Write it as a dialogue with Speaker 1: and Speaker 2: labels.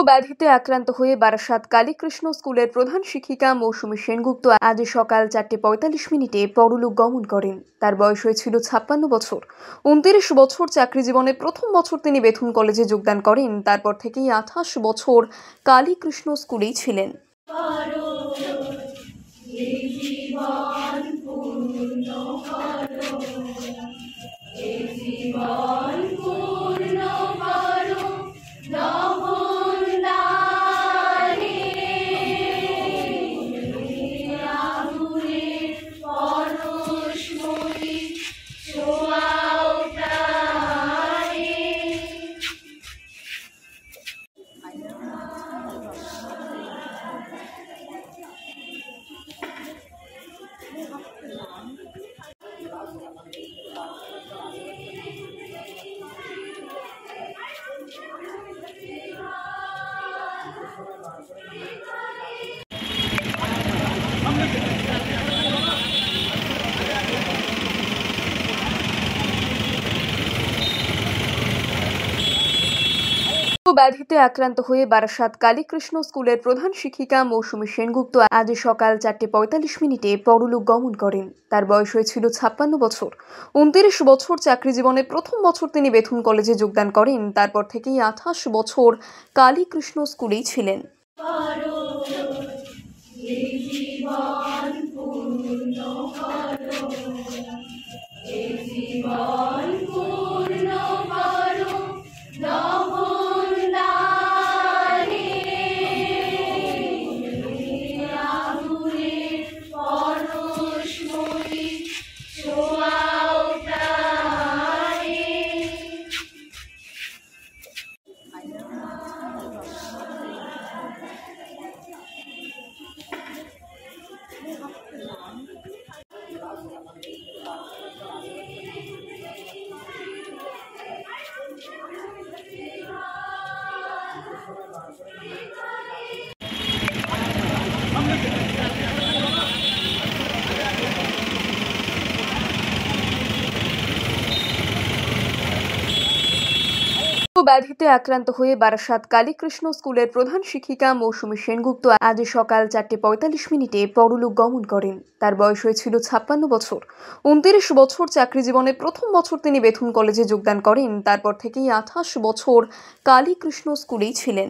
Speaker 1: ব্যাধিতে আক্রান্ত হয়ে বারাসাত কালীকৃষ্ণ স্কুলের প্রধান শিক্ষিকা মৌসুমী সেনগুপ্ত আজ সকাল 4:45 পরলোক গমন করেন। তার বয়স হয়েছিল 56 বছর। 29 বছর চাকরি জীবনে প্রথম বছর তিনি বেথুন কলেজে যোগদান করেন। তারপর থেকেই 28 বছর কালীকৃষ্ণ স্কুলেই ছিলেন। ব্যাধিতে আক্রান্ত হয়ে বারাসাত কালীকৃষ্ণ স্কুলের প্রধান শিক্ষিকা মৌসুমী সেনগুপ্ত আজ সকাল 4:45 পরলোক গমন করেন। তার বয়স হয়েছিল 56 বছর। 29 বছর চাকরি জীবনে প্রথম বছর তিনি বেথুন কলেজে যোগদান করেন। তারপর থেকেই 28 বছর কালীকৃষ্ণ স্কুলেই ছিলেন। ব্যাধিতে আক্রান্ত হয়ে বারাসাত কালীকৃষ্ণ স্কুলের প্রধান শিক্ষিকা মৌসুমী সেনগুপ্ত আজ সকাল 4:45 পরলোক গমন করেন। তার বয়স হয়েছিল 56 বছর। 29 বছর চাকরি জীবনে প্রথম বছর তিনি বেথুন কলেজে যোগদান করেন। তারপর থেকেই 28 বছর কালীকৃষ্ণ স্কুলেই ছিলেন।